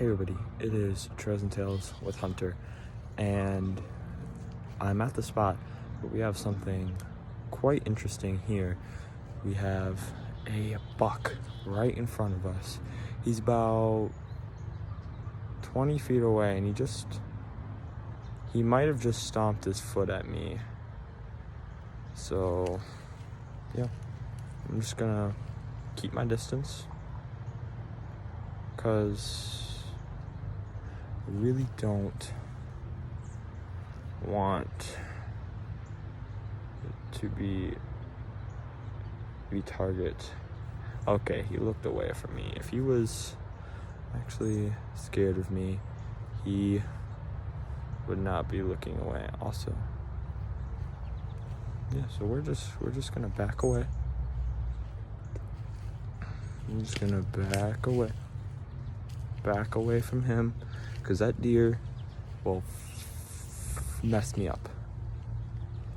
Hey everybody, it is Trails and Tales with Hunter, and I'm at the spot, but we have something quite interesting here. We have a buck right in front of us. He's about 20 feet away, and he might have just stomped his foot at me. So, yeah, I'm just gonna keep my distance, because I really don't want to be target. Okay, he looked away from me. If he was actually scared of me, he would not be looking away. Also, yeah, so we're just gonna back away. I'm just gonna back away from him, because that deer will mess me up.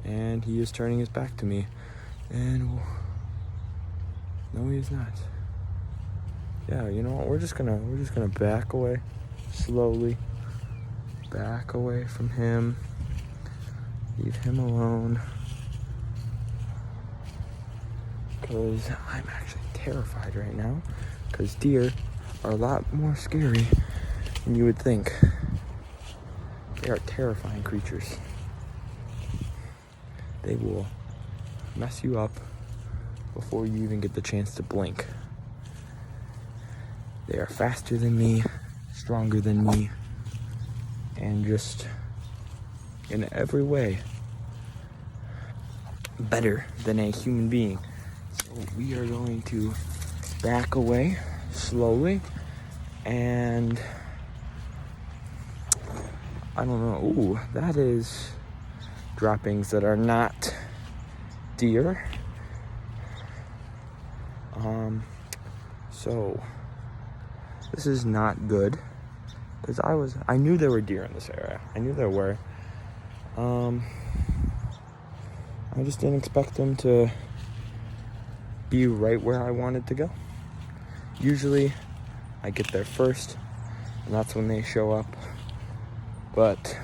And he is turning his back to me. And no, he is not. Yeah, you know what? We're just gonna back away slowly. Back away from him. Leave him alone. Because I'm actually terrified right now. Because deer are a lot more scary than you would think. They are terrifying creatures. They will mess you up before you even get the chance to blink. They are faster than me, stronger than me, and just in every way better than a human being. So we are going to back away slowly, and I don't know. Ooh, that is droppings that are not deer. So this is not good, because I knew there were deer in this area. I knew there were. I just didn't expect them to be right where I wanted to go. Usually I get there first, and that's when they show up. But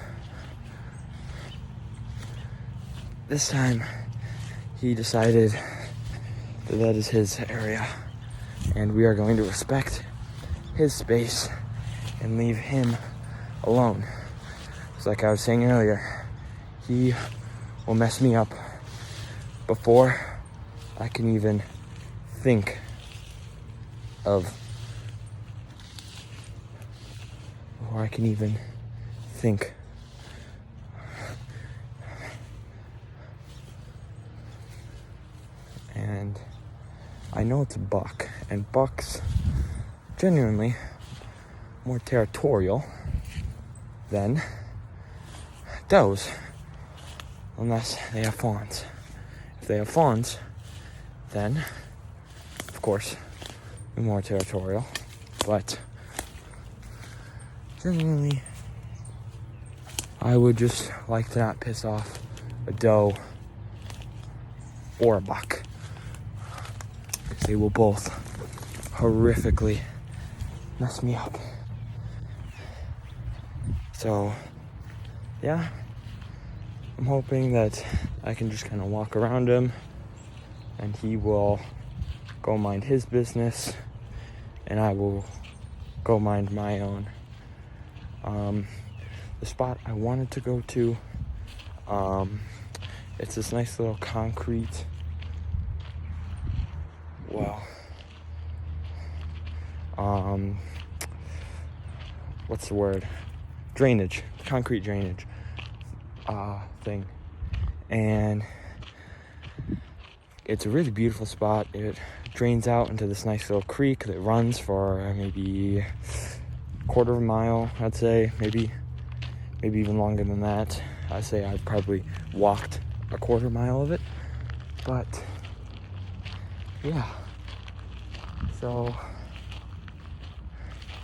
this time he decided that is his area, and we are going to respect his space and leave him alone. It's like I was saying earlier, he will mess me up before I can even think of and I know it's a buck, and bucks genuinely more territorial than does, unless they have fawns. If they have fawns, then of course they're more territorial, but genuinely I would just like to not piss off a doe or a buck, because they will both horrifically mess me up. So yeah, I'm hoping that I can just kind of walk around him and he will go mind his business and I will go mind my own. The spot I wanted to go to, it's this nice little concrete, what's the word? Concrete drainage thing. And it's a really beautiful spot. It drains out into this nice little creek that runs for maybe a quarter of a mile, I'd say, maybe even longer than that. I'd say I've probably walked a quarter mile of it, but yeah. So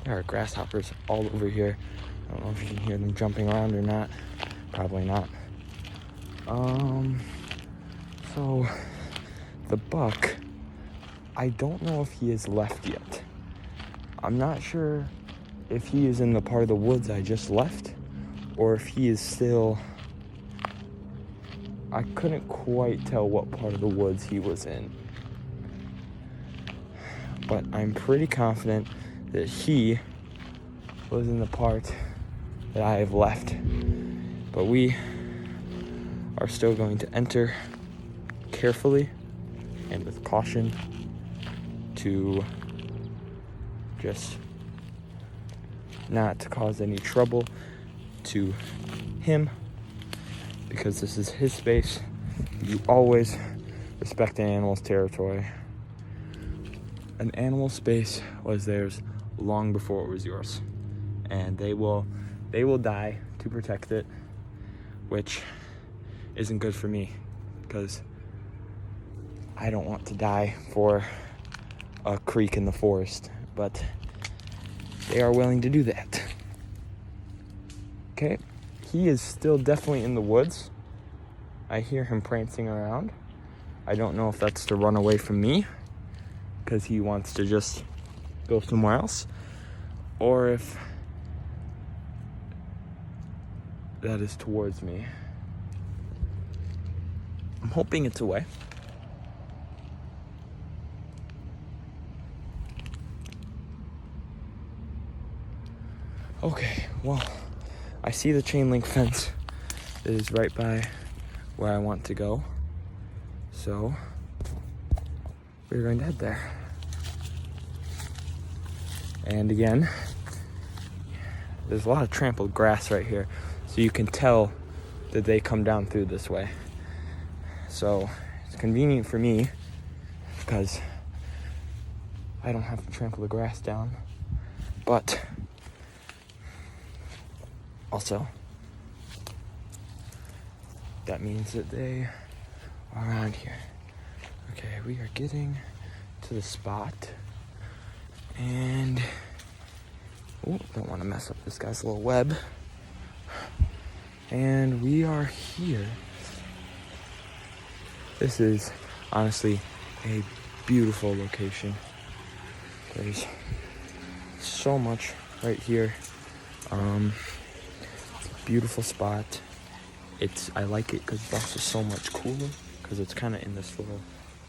there are grasshoppers all over here. I don't know if you can hear them jumping around or not. Probably not. So the buck, I don't know if he has left yet. I'm not sure if he is in the part of the woods I just left, or if he is still... I couldn't quite tell what part of the woods he was in. But I'm pretty confident that he was in the part that I have left. But we are still going to enter carefully and with caution to just not to cause any trouble to him, because this is his space. You always respect an animal's territory. An animal's space was theirs long before it was yours, and they will die to protect it, which isn't good for me, because I don't want to die for a creek in the forest, but they are willing to do that. Okay, he is still definitely in the woods. I hear him prancing around. I don't know if that's to run away from me, because he wants to just go somewhere else, or if that is towards me. I'm hoping it's away. Okay, well, I see the chain link fence that is right by where I want to go, so we're going to head there. And again, there's a lot of trampled grass right here, so you can tell that they come down through this way. So it's convenient for me because I don't have to trample the grass down, but also that means that they are around here. Okay, we are getting to the spot, and don't want to mess up this guy's little web. And we are here. This is honestly a beautiful location. There's so much right here. It's a beautiful spot. I like it because it's also so much cooler, because it's kind of in this little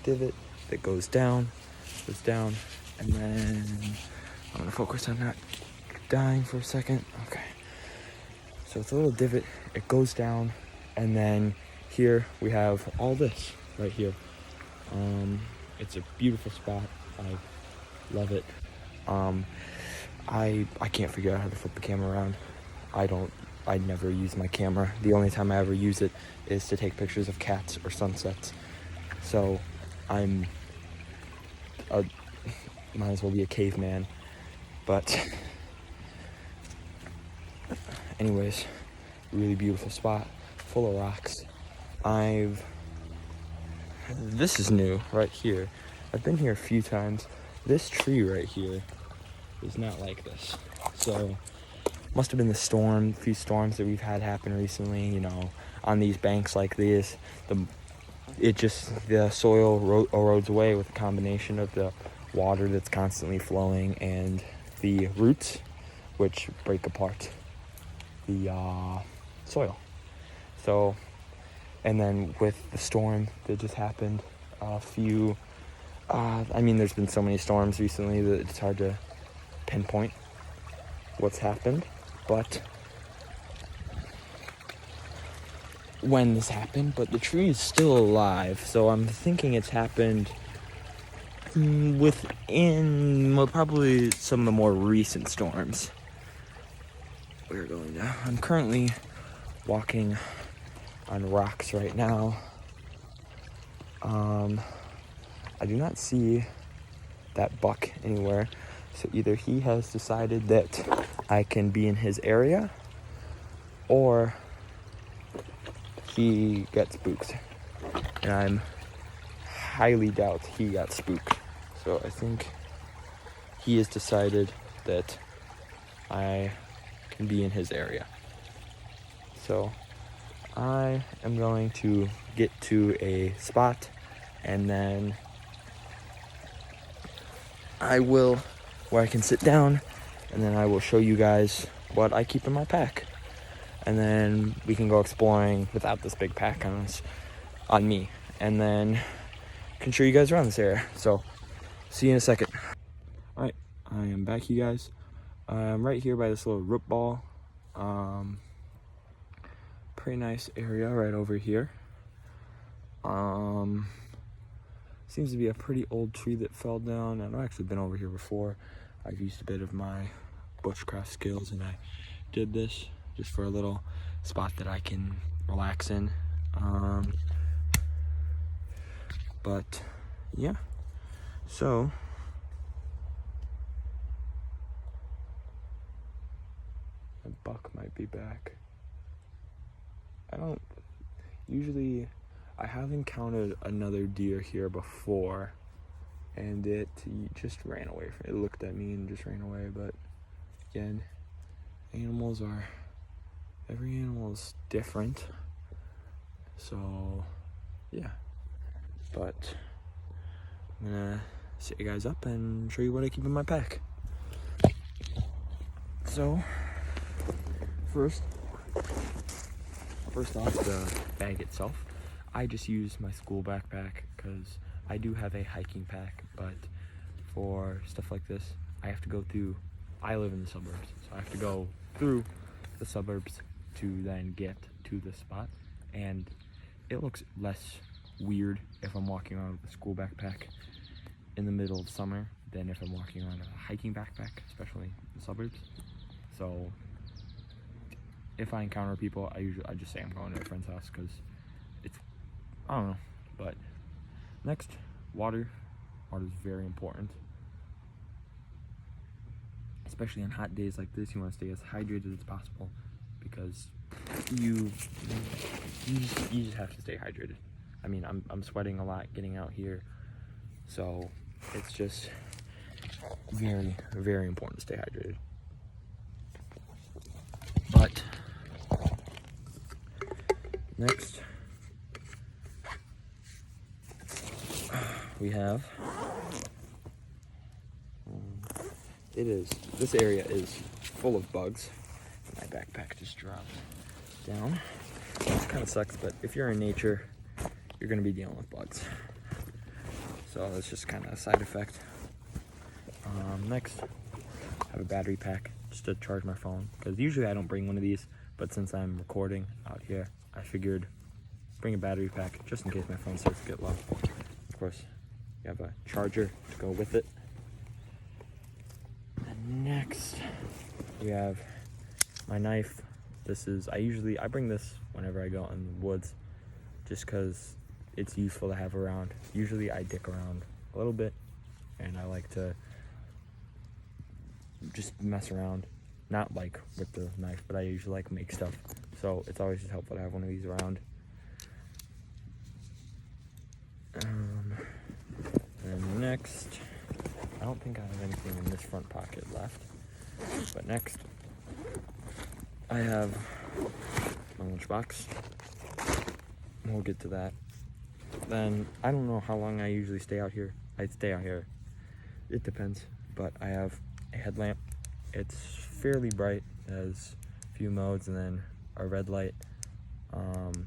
divot that goes down, and then I'm gonna focus on not dying for a second. Okay, so it's a little divot, it goes down, and then here we have all this right here. It's a beautiful spot. I love it. I can't figure out how to flip the camera around. I never use my camera. The only time I ever use it is to take pictures of cats or sunsets. So might as well be a caveman. But anyways, really beautiful spot, full of rocks. This is new right here. I've been here a few times. This tree right here is not like this. So must have been a few storms that we've had happen recently, on these banks like this. The soil erodes away with a combination of the water that's constantly flowing and the roots, which break apart the soil. So, and then with the storm that just happened, there's been so many storms recently that it's hard to pinpoint what's happened, but when this happened, but the tree is still alive, so I'm thinking it's happened within probably some of the more recent storms. I'm currently walking on rocks right now. I do not see that buck anywhere, so either he has decided that I can be in his area, or he got spooked, and I'm highly doubt he got spooked. So I think he has decided that I can be in his area. So I am going to get to a spot, and then where I can sit down and then I will show you guys what I keep in my pack. And then we can go exploring without this big pack on me. And then I can show you guys around this area. So, see you in a second. Alright, I am back, you guys. I'm right here by this little root ball. Pretty nice area right over here. Seems to be a pretty old tree that fell down. I've actually been over here before. I've used a bit of my bushcraft skills and I did this just for a little spot that I can relax in. But yeah, so a buck might be back. I have encountered another deer here before, and it just ran away from it. It looked at me and just ran away. But again, every animal is different. So yeah, but I'm gonna set you guys up and show you what I keep in my pack. So first off, the bag itself, I just use my school backpack because I do have a hiking pack, but for stuff like this, I live in the suburbs, so I have to go through the suburbs to then get to the spot, and it looks less weird if I'm walking around with a school backpack in the middle of summer than if I'm walking around a hiking backpack, especially in the suburbs. So if I encounter people, I just say I'm going to a friend's house because I don't know. But next, water. Water is very important, especially on hot days like this. You want to stay as hydrated as possible because you just have to stay hydrated. I mean, I'm sweating a lot getting out here, so it's just very, very important to stay hydrated. But next, we have this area is full of bugs. My backpack just dropped down, which kind of sucks, but if you're in nature, you're going to be dealing with bugs. So that's just kind of a side effect. Next, I have a battery pack just to charge my phone, because usually I don't bring one of these, but since I'm recording out here, I figured bring a battery pack just in case my phone starts to get low. Of course, you have a charger to go with it. And next, we have my knife. I bring this whenever I go in the woods, just because it's useful to have around. Usually I dick around a little bit, and I like to just mess around. Not like with the knife, but I usually like make stuff. So it's always just helpful to have one of these around. And next, I don't think I have anything in this front pocket left. But next, I have my lunchbox. We'll get to that. Then, I don't know how long I usually stay out here. I stay out here. It depends. But I have a headlamp. It's fairly bright. It has a few modes and then a red light.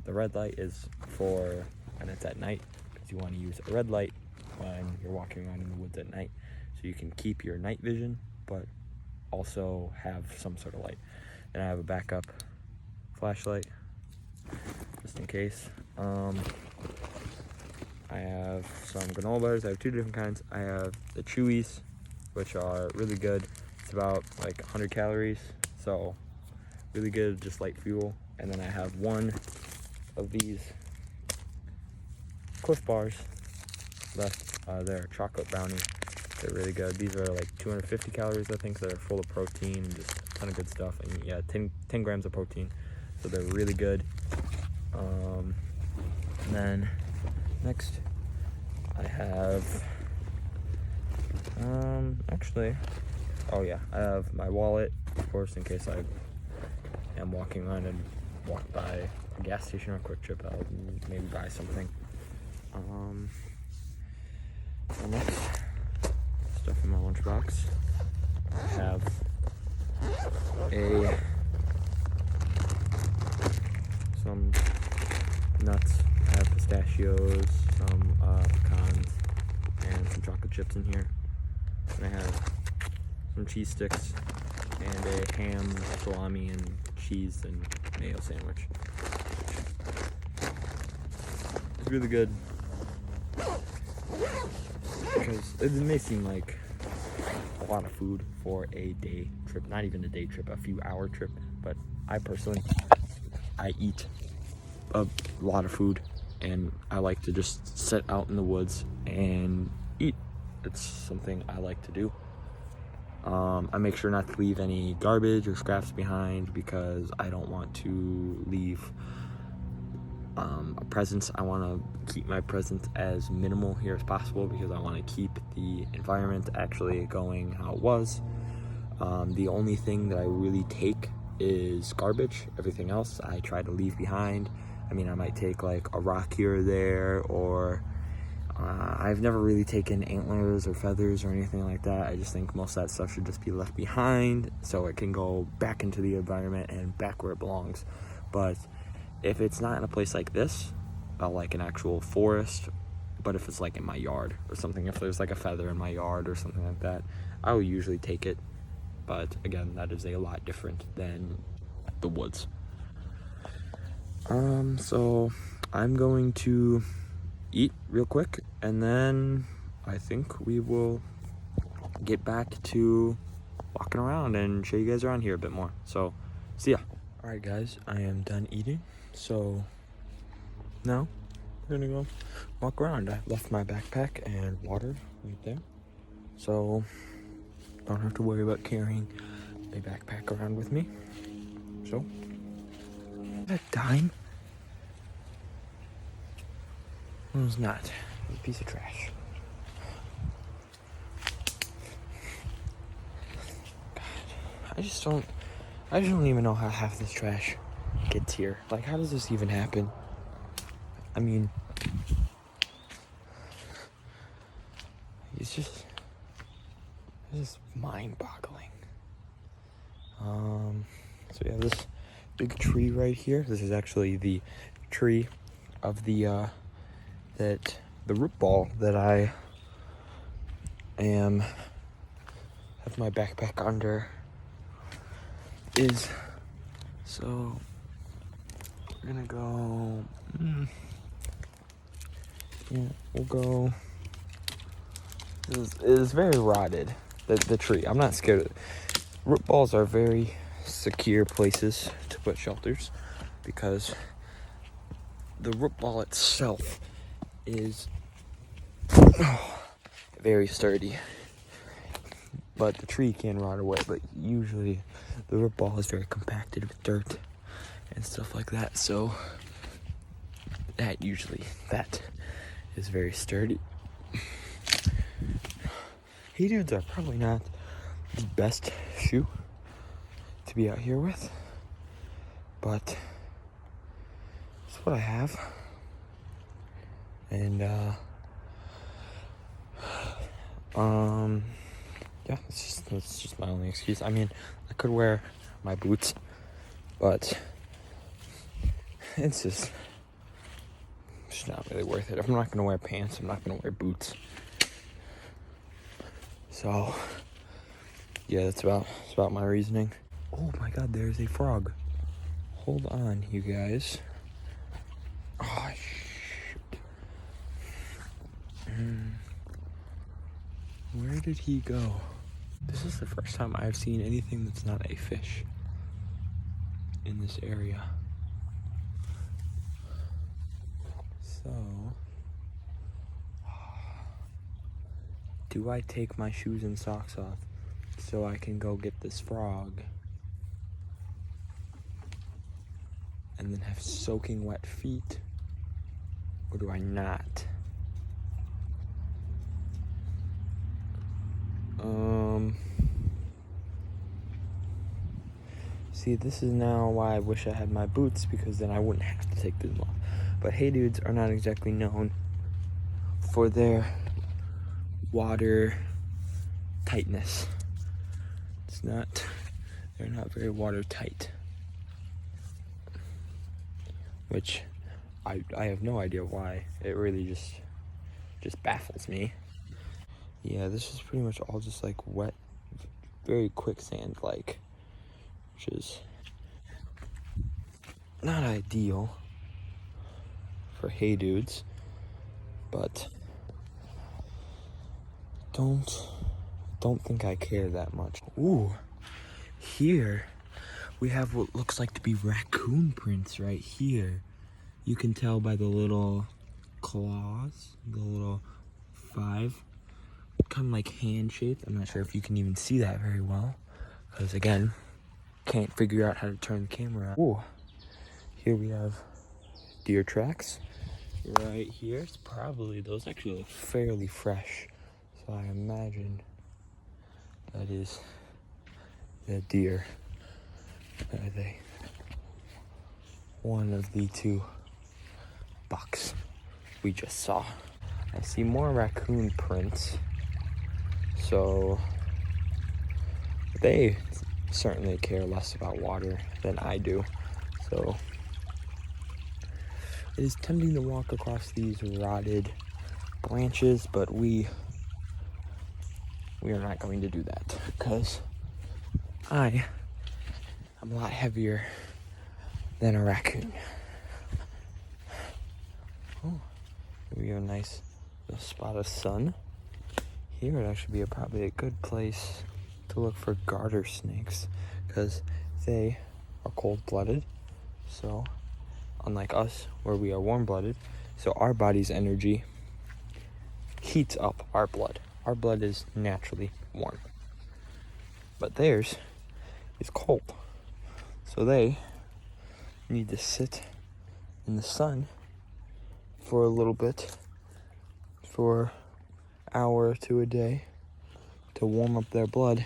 The red light is for when it's at night, because you want to use a red light when you're walking around in the woods at night, so you can keep your night vision, but also have some sort of light. Then I have a backup flashlight, just in case. I have some granola bars. I have two different kinds. I have the Chewies, which are really good. It's about like 100 calories, so really good, just light fuel. And then I have one of these Cliff Bars left. They're chocolate brownie. They're really good. These are like 250 calories, I think. So they're full of protein and just a ton of good stuff. And yeah, 10 grams of protein. So they're really good. And then next, I have, oh yeah, I have my wallet, of course, in case I am walking around and walk by a gas station or a Quick Trip. I'll maybe buy something. The next stuff in my lunchbox, I have some nuts. I have pistachios, some pecans, and some chocolate chips in here. And I have some cheese sticks and a ham, salami, and cheese and mayo sandwich. It's really good because it may seem like a lot of food for a day trip, not even a day trip, a few hour trip, but I personally eat a lot of food, and I like to just sit out in the woods and eat. It's something I like to do. I make sure not to leave any garbage or scraps behind because I don't want to leave a presence. I want to keep my presence as minimal here as possible because I want to keep the environment actually going how it was. The only thing that I really take is garbage. Everything else I try to leave behind. I mean, I might take like a rock here or there, or I've never really taken antlers or feathers or anything like that. I just think most of that stuff should just be left behind so it can go back into the environment and back where it belongs. But if it's not in a place like this, like an actual forest, but if it's like in my yard or something, if there's like a feather in my yard or something like that, I will usually take it. But again, that is a lot different than the woods. So I'm going to eat real quick, and then I think we will get back to walking around and show you guys around here a bit more. So, see ya. Alright guys, I am done eating, so now we're gonna go walk around. I left my backpack and water right there, so don't have to worry about carrying a backpack around with me. So, a dime? It was not. A piece of trash. God, I just don't even know how half this trash gets here. Like, how does this even happen? I mean, it's just mind-boggling. So we have this big tree right here. This is actually the tree of the root ball that I have my backpack under is. So we're gonna go. Yeah, we'll go. It is very rotted. The tree. I'm not scared of it. Root balls are very secure places to put shelters because the root ball itself is very sturdy, but the tree can rot away. But usually the root ball is very compacted with dirt and stuff like that, so that is very sturdy. Hey dudes are probably not the best shoe to be out here with, but it's what I have. And yeah, that's just my only excuse. I mean, I could wear my boots, but it's just not really worth it. If I'm not gonna wear pants, I'm not gonna wear boots. So yeah, that's about my reasoning. Oh my god, there's a frog. Hold on, you guys. Oh shoot. Where did he go? This is the first time I've seen anything that's not a fish in this area. So, do I take my shoes and socks off so I can go get this frog and then have soaking wet feet? Or do I not? See, this is now why I wish I had my boots, because then I wouldn't have to take them off. But hey dudes are not exactly known for their water tightness. It's not They're not very watertight. Which I have no idea why. It really just baffles me. Yeah, this is pretty much all just like wet, very quicksand like, which is not ideal for hey dudes, but don't think I care that much. Ooh, here we have what looks like to be raccoon prints right here. You can tell by the little claws, the little 5, kind of like hand shaped. I'm not sure if you can even see that very well, because again, can't figure out how to turn the camera on. Ooh, here we have deer tracks right here. It's probably, those actually look fairly fresh, so I imagine that is the deer. Are they one of the 2 bucks we just saw? I see more raccoon prints, so they certainly care less about water than I do. So it is tempting to walk across these rotted branches, but we are not going to do that, because I am a lot heavier than a raccoon. Oh, here we have a nice little spot of sun. Here would actually be probably a good place to look for garter snakes, because they are cold-blooded. So, unlike us, where we are warm-blooded, so our body's energy heats up our blood. Our blood is naturally warm, but theirs is cold. So they need to sit in the sun for a little bit, for an hour to a day, to warm up their blood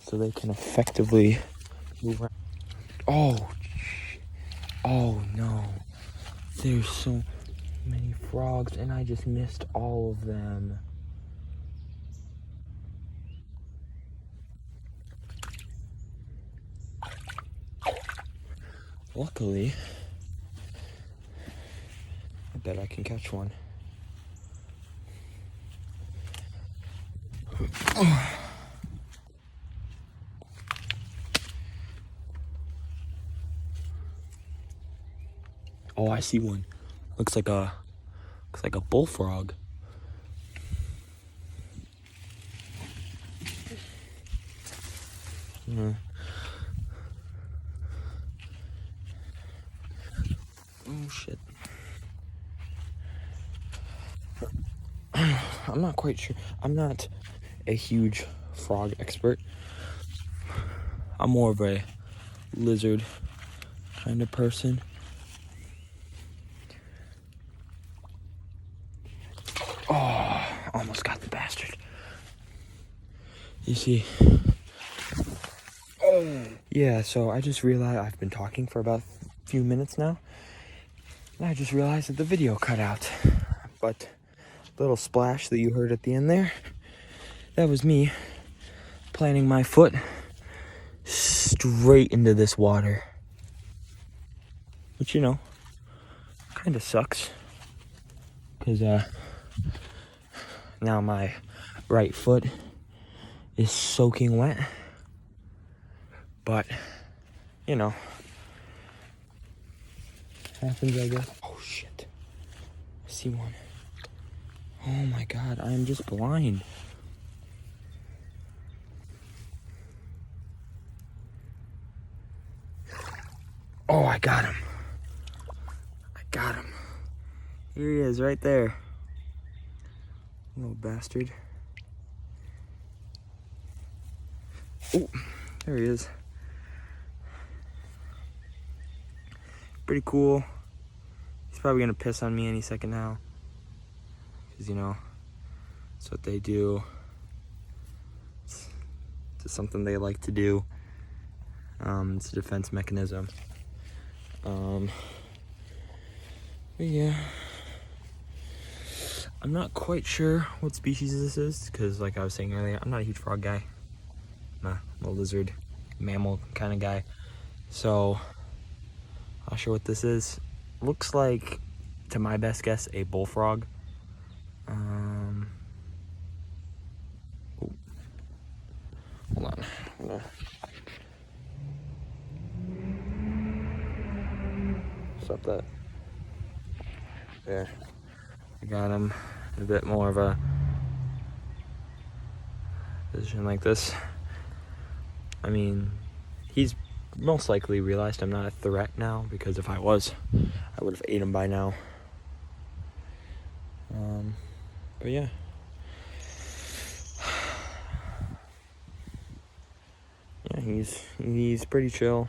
so they can effectively move around. Oh no, there's so many frogs and I just missed all of them. Luckily, I bet I can catch one. Oh, I see one. Looks like a bullfrog. Oh shit. I'm not quite sure. I'm not a huge frog expert. I'm more of a lizard kind of person. Oh, almost got the bastard. You see. Oh. Yeah, so I just realized I've been talking for about a few minutes now. And I just realized that the video cut out. But the little splash that you heard at the end there, that was me planting my foot straight into this water. Which, you know, kind of sucks. Because now my right foot is soaking wet. But, you know, happens, I guess. Oh shit, I see one. Oh my god, I am just blind. Oh, I got him. I got him. Here he is, right there. Little bastard. Oh, there he is. Pretty cool. He's probably gonna piss on me any second now. Because, you know, that's what they do. It's something they like to do. It's a defense mechanism. But yeah. I'm not quite sure what species this is, because like I was saying earlier, I'm not a huge frog guy. I'm a lizard mammal kind of guy. So, I'll show what this is. Looks like, to my best guess, a bullfrog. Hold on. Stop that. There. I got him a bit more of a position like this. I mean, he's most likely realized I'm not a threat now, because if I was, I would have ate him by now. But yeah. Yeah, he's pretty chill.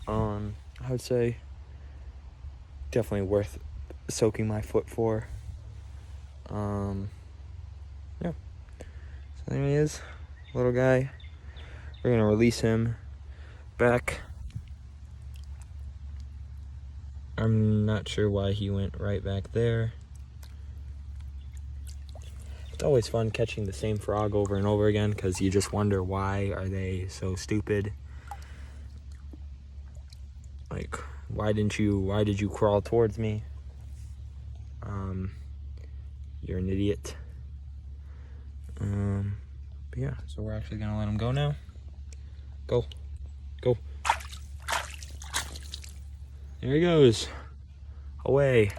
I would say definitely worth soaking my foot for. Yeah. So there he is, little guy. We're gonna release him back. I'm not sure why he went right back there. It's always fun catching the same frog over and over again, because you just wonder, why are they so stupid? Like, why did you crawl towards me? You're an idiot. But yeah, so we're actually gonna let him go now. Go. There he goes. Away.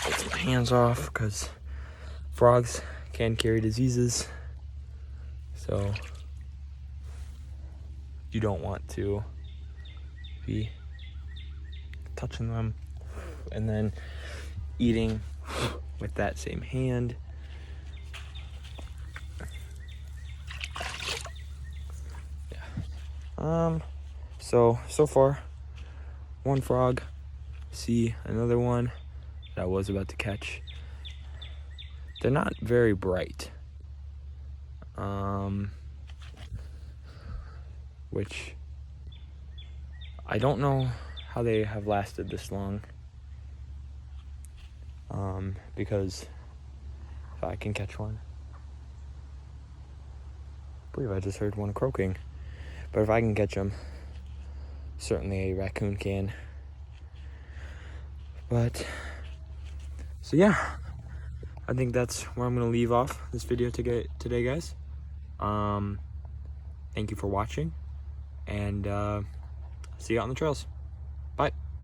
Get my hands off, because frogs can carry diseases. So you don't want to be touching them and then eating with that same hand. Yeah. So far, one frog. See another one that I was about to catch. They're not very bright. Which I don't know how they have lasted this long. Because if I can catch one, I believe I just heard one croaking. But if I can catch them, certainly a raccoon can. But, so yeah, I think that's where I'm going to leave off this video today, guys. Thank you for watching, and see you out on the trails. Bye.